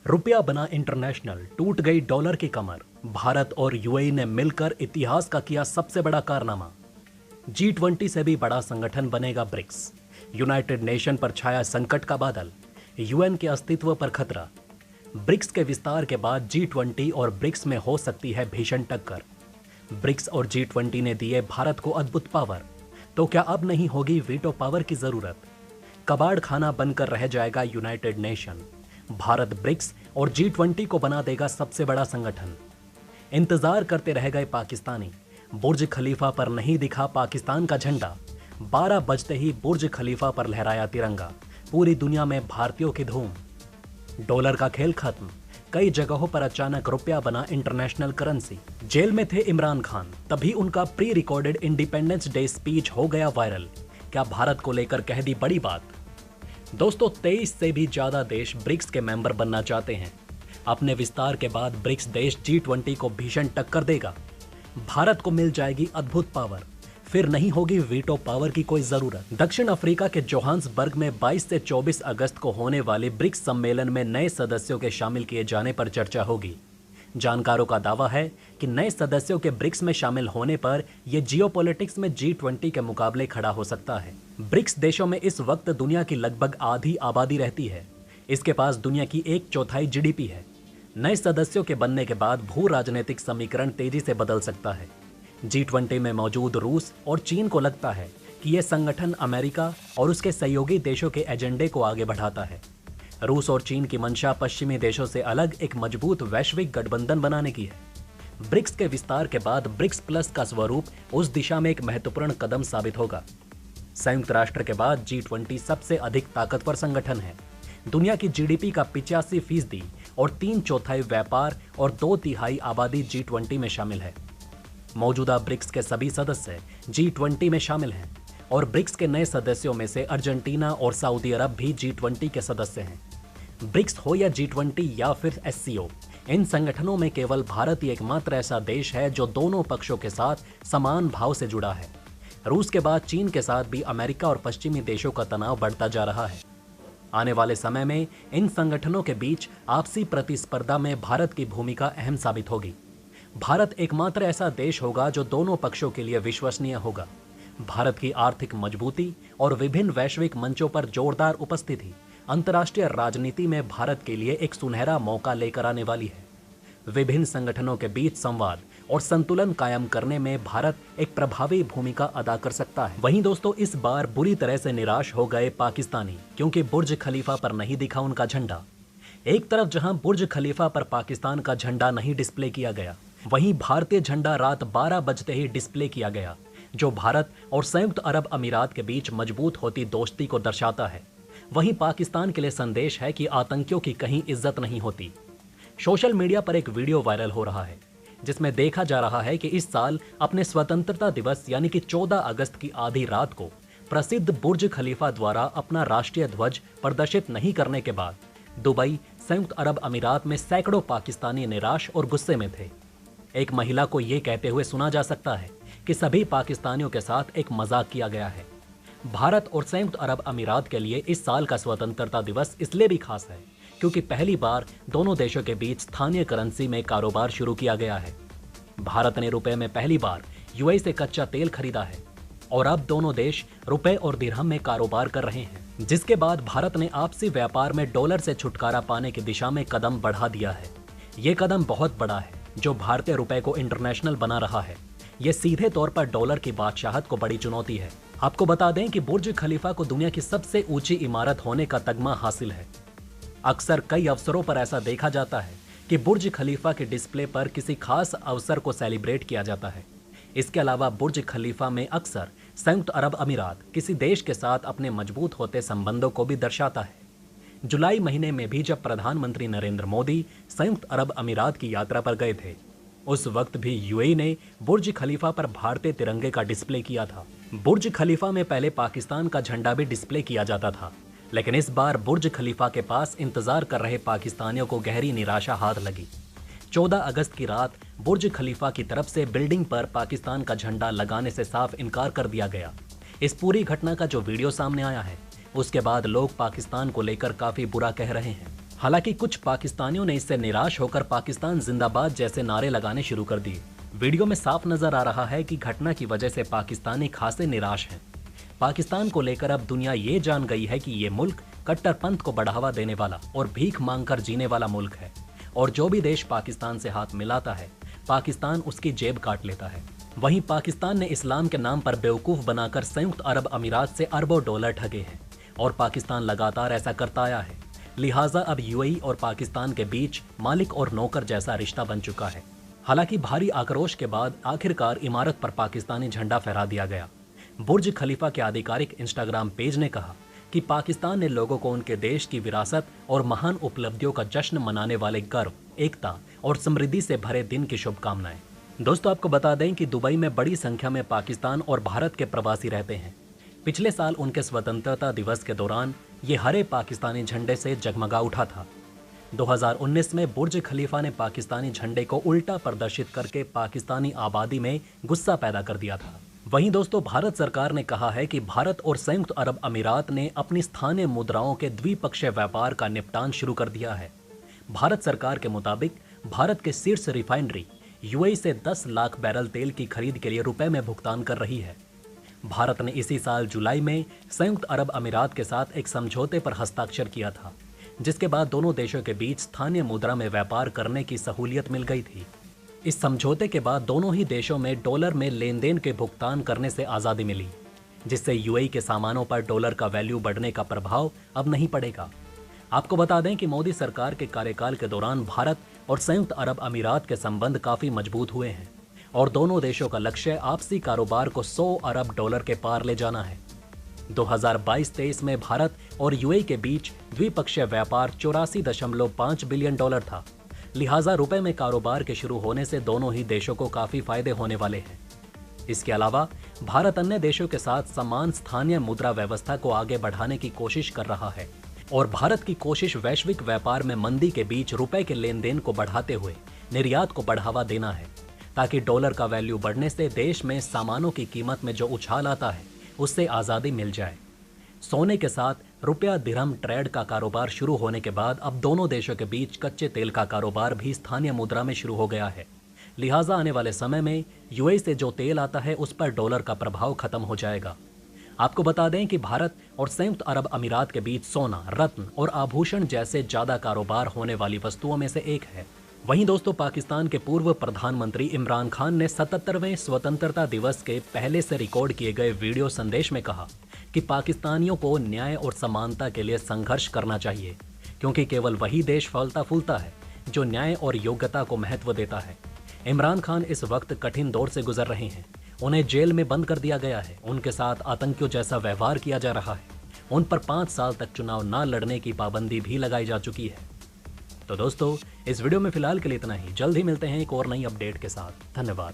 रुपया बना इंटरनेशनल, टूट गई डॉलर की कमर। भारत और यूएई ने मिलकर इतिहास का किया सबसे बड़ा कारनामा। G20 से भी बड़ा संगठन बनेगा ब्रिक्स। यूनाइटेड नेशन पर छाया संकट का बादल, यूएन के अस्तित्व पर खतरा। ब्रिक्स के विस्तार के बाद G20 और ब्रिक्स में हो सकती है भीषण टक्कर। ब्रिक्स और G20 ने दिए भारत को अद्भुत पावर, तो क्या अब नहीं होगी वीटो पावर की जरूरत? कबाड़ खाना बनकर रह जाएगा यूनाइटेड नेशन। भारत ब्रिक्स और G20 को बना देगा सबसे बड़ा संगठन। इंतजार करते रह गए पाकिस्तानी। बुर्ज खलीफा पर नहीं दिखा पाकिस्तान का झंडा। 12 बजते ही बुर्ज खलीफा पर लहराया तिरंगा। पूरी दुनिया में भारतीयों की धूम। डॉलर का खेल खत्म। कई जगहों पर अचानक रुपया बना इंटरनेशनल करेंसी। जेल में थे इमरान खान, तभी उनका pre recorded independence day speech हो गया वायरल। क्या भारत को लेकर कह दी बड़ी बात? दोस्तों, 23 से भी ज्यादा देश ब्रिक्स के मेंबर बनना चाहते हैं। अपने विस्तार के बाद ब्रिक्स देश G20 को भीषण टक्कर देगा। भारत को मिल जाएगी अद्भुत पावर, फिर नहीं होगी वीटो पावर की कोई जरूरत। दक्षिण अफ्रीका के जोहान्सबर्ग में 22 से 24 अगस्त को होने वाले ब्रिक्स सम्मेलन में नए सदस्यों के शामिल किए जाने पर चर्चा होगी। जानकारों का दावा है कि नए सदस्यों के ब्रिक्स में शामिल होने पर यह जियोपॉलिटिक्स में G20 के मुकाबले खड़ा हो सकता है। ब्रिक्स देशों में इस वक्त दुनिया की लगभग आधी आबादी रहती है। इसके पास दुनिया की 1/4 GDP है। नए सदस्यों के बनने के बाद भू राजनीतिक समीकरण तेजी से बदल सकता है। G20 में मौजूद रूस और चीन को लगता है कि यह संगठन अमेरिका और उसके सहयोगी देशों के एजेंडे को आगे बढ़ाता है। रूस और चीन की मंशा पश्चिमी देशों से अलग एक मजबूत वैश्विक गठबंधन बनाने की है। ब्रिक्स के विस्तार के बाद ब्रिक्स प्लस का स्वरूप उस दिशा में एक महत्वपूर्ण कदम साबित होगा। संयुक्त राष्ट्र के बाद G20 सबसे अधिक ताकतवर संगठन है। दुनिया की GDP का 85% और 3/4 व्यापार और 2/3 आबादी G20 में शामिल है। मौजूदा ब्रिक्स के सभी सदस्य G20 में शामिल हैं और ब्रिक्स के नए सदस्यों में से अर्जेंटीना और सऊदी अरब भी G20 के सदस्य हैं। ब्रिक्स हो या G20 या फिर SCO, इन संगठनों में केवल भारत ही एकमात्र ऐसा देश है जो दोनों पक्षों के साथ समान भाव से जुड़ा है। रूस के बाद चीन के साथ भी अमेरिका और पश्चिमी देशों का तनाव बढ़ता जा रहा है। आने वाले समय में इन संगठनों के बीच आपसी प्रतिस्पर्धा में भारत की भूमिका अहम साबित होगी। भारत एकमात्र ऐसा देश होगा जो दोनों पक्षों के लिए विश्वसनीय होगा। भारत की आर्थिक मजबूती और विभिन्न वैश्विक मंचों पर जोरदार उपस्थिति अंतर्राष्ट्रीय राजनीति में भारत के लिए एक सुनहरा मौका लेकर आने वाली है। विभिन्न संगठनों के बीच संवाद और संतुलन कायम करने में भारत एक प्रभावी भूमिका अदा कर सकता है। वहीं दोस्तों, इस बार बुरी तरह से निराश हो गए पाकिस्तानी, क्योंकि बुर्ज खलीफा पर नहीं दिखा उनका झंडा। एक तरफ जहां बुर्ज खलीफा पर पाकिस्तान का झंडा नहीं डिस्प्ले किया गया, वहीं भारतीय झंडा रात 12 बजते ही डिस्प्ले किया गया, जो भारत और संयुक्त अरब अमीरात के बीच मजबूत होती दोस्ती को दर्शाता है। वहीं पाकिस्तान के लिए संदेश है कि आतंकियों की कहीं इज्जत नहीं होती। सोशल मीडिया पर एक वीडियो वायरल हो रहा है जिसमें देखा जा रहा है कि इस साल अपने स्वतंत्रता दिवस यानी कि 14 अगस्त की आधी रात को प्रसिद्ध बुर्ज खलीफा द्वारा अपना राष्ट्रीय ध्वज प्रदर्शित नहीं करने के बाद दुबई, संयुक्त अरब अमीरात में सैकड़ों पाकिस्तानी निराश और गुस्से में थे। एक महिला को यह कहते हुए सुना जा सकता है कि सभी पाकिस्तानियों के साथ एक मजाक किया गया है। भारत और संयुक्त अरब अमीरात के लिए इस साल का स्वतंत्रता दिवस इसलिए भी खास है क्योंकि पहली बार दोनों देशों के बीच स्थानीय करेंसी में कारोबार शुरू किया गया है। भारत ने रुपए में पहली बार यूएई से कच्चा तेल खरीदा है और अब दोनों देश रुपए और दिरहम में कारोबार कर रहे हैं, जिसके बाद भारत ने आपसी व्यापार में डॉलर से छुटकारा पाने की दिशा में कदम बढ़ा दिया है। ये कदम बहुत बड़ा है जो भारतीय रुपए को इंटरनेशनल बना रहा है। ये सीधे तौर पर डॉलर की बादशाहत को बड़ी चुनौती है। आपको बता दें कि बुर्ज खलीफा को दुनिया की सबसे ऊंची इमारत होने का तगमा हासिल है। अक्सर कई अवसरों पर ऐसा देखा जाता है कि बुर्ज खलीफा के डिस्प्ले पर किसी खास अवसर को सेलिब्रेट किया जाता है। इसके अलावा बुर्ज खलीफा में अक्सर संयुक्त अरब अमीरात किसी देश के साथ अपने मजबूत होते संबंधों को भी दर्शाता है। जुलाई महीने में भी जब प्रधानमंत्री नरेंद्र मोदी संयुक्त अरब अमीरात की यात्रा पर गए थे, उस वक्त भी यूएई ने बुर्ज खलीफा पर भारतीय तिरंगे का डिस्प्ले किया था। बुर्ज खलीफा में पहले पाकिस्तान का झंडा भी डिस्प्ले किया जाता था, लेकिन इस बार बुर्ज खलीफा के पास इंतजार कर रहे पाकिस्तानियों को गहरी निराशा हाथ लगी। 14 अगस्त की रात बुर्ज खलीफा की तरफ से बिल्डिंग पर पाकिस्तान का झंडा लगाने से साफ इनकार कर दिया गया। इस पूरी घटना का जो वीडियो सामने आया है, उसके बाद लोग पाकिस्तान को लेकर काफी बुरा कह रहे हैं। हालांकि कुछ पाकिस्तानियों ने इससे निराश होकर पाकिस्तान जिंदाबाद जैसे नारे लगाने शुरू कर दिए। वीडियो में साफ नजर आ रहा है कि घटना की वजह से पाकिस्तानी खासे निराश हैं। पाकिस्तान को लेकर अब दुनिया ये जान गई है कि ये मुल्क कट्टरपंथ को बढ़ावा देने वाला और भीख मांगकर जीने वाला मुल्क है, और जो भी देश पाकिस्तान से हाथ मिलाता है पाकिस्तान उसकी जेब काट लेता है। वहीं पाकिस्तान ने इस्लाम के नाम पर बेवकूफ बनाकर संयुक्त अरब अमीरात से अरबों डॉलर ठगे हैं और पाकिस्तान लगातार ऐसा करता आया है। लिहाजा अब यूएई और पाकिस्तान के बीच मालिक और नौकर जैसा रिश्ता बन चुका है। हालांकि भारी आक्रोश के बाद आखिरकार इमारत पर पाकिस्तानी झंडा फहरा दिया गया। बुर्ज खलीफा के आधिकारिक इंस्टाग्राम पेज ने कहा कि पाकिस्तान ने लोगों को उनके देश की विरासत और महान उपलब्धियों का जश्न मनाने वाले गर्व, एकता और समृद्धि से भरे दिन की शुभकामनाएं। दोस्तों, आपको बता दें कि दुबई में बड़ी संख्या में पाकिस्तान और भारत के प्रवासी रहते हैं। पिछले साल उनके स्वतंत्रता दिवस के दौरान ये हरे पाकिस्तानी झंडे से जगमगा उठा था। 2019 में बुर्ज खलीफा ने पाकिस्तानी झंडे को उल्टा प्रदर्शित करके पाकिस्तानी आबादी में गुस्सा पैदा कर दिया था। वहीं दोस्तों, भारत सरकार ने कहा है कि भारत और संयुक्त अरब अमीरात ने अपनी स्थानीय मुद्राओं के द्विपक्षीय व्यापार का निपटान शुरू कर दिया है। भारत सरकार के मुताबिक भारत के शीर्ष रिफाइनरी यूएई से 10 लाख बैरल तेल की खरीद के लिए रुपए में भुगतान कर रही है। भारत ने इसी साल जुलाई में संयुक्त अरब अमीरात के साथ एक समझौते पर हस्ताक्षर किया था, जिसके बाद दोनों देशों के बीच स्थानीय मुद्रा में व्यापार करने की सहूलियत मिल गई थी। इस समझौते के बाद दोनों ही देशों में डॉलर में लेन देन के भुगतान करने से आज़ादी मिली, जिससे यूएई के सामानों पर डॉलर का वैल्यू बढ़ने का प्रभाव अब नहीं पड़ेगा। आपको बता दें कि मोदी सरकार के कार्यकाल के दौरान भारत और संयुक्त अरब अमीरात के संबंध काफ़ी मजबूत हुए हैं और दोनों देशों का लक्ष्य आपसी कारोबार को 100 अरब डॉलर के पार ले जाना है। 2022-23 में भारत और यूएई के बीच द्विपक्षीय व्यापार 84.5 बिलियन डॉलर था। लिहाजा रुपए में कारोबार के शुरू होने से दोनों ही देशों को काफ़ी फायदे होने वाले हैं। इसके अलावा भारत अन्य देशों के साथ समान स्थानीय मुद्रा व्यवस्था को आगे बढ़ाने की कोशिश कर रहा है और भारत की कोशिश वैश्विक व्यापार में मंदी के बीच रुपए के लेन देन को बढ़ाते हुए निर्यात को बढ़ावा देना है, ताकि डॉलर का वैल्यू बढ़ने से देश में सामानों की कीमत में जो उछाल आता है उससे आज़ादी मिल जाए। सोने के साथ रुपया दिरहम ट्रेड का कारोबार शुरू होने के बाद अब दोनों देशों के बीच कच्चे तेल का कारोबार भी स्थानीय मुद्रा में शुरू हो गया है। लिहाजा आने वाले समय में यूएई से जो तेल आता है उस पर डॉलर का प्रभाव खत्म हो जाएगा। आपको बता दें कि भारत और संयुक्त अरब अमीरात के बीच सोना, रत्न और आभूषण जैसे ज्यादा कारोबार होने वाली वस्तुओं में से एक है। वहीं दोस्तों, पाकिस्तान के पूर्व प्रधानमंत्री इमरान खान ने 77वें स्वतंत्रता दिवस के पहले से रिकॉर्ड किए गए वीडियो संदेश में कहा कि पाकिस्तानियों को न्याय और समानता के लिए संघर्ष करना चाहिए, क्योंकि केवल वही देश फलता फूलता है जो न्याय और योग्यता को महत्व देता है। इमरान खान इस वक्त कठिन दौर से गुजर रहे हैं। उन्हें जेल में बंद कर दिया गया है, उनके साथ आतंकियों जैसा व्यवहार किया जा रहा है, उन पर 5 साल तक चुनाव न लड़ने की पाबंदी भी लगाई जा चुकी है। तो दोस्तों, इस वीडियो में फिलहाल के लिए इतना ही। जल्द ही मिलते हैं एक और नई अपडेट के साथ। धन्यवाद।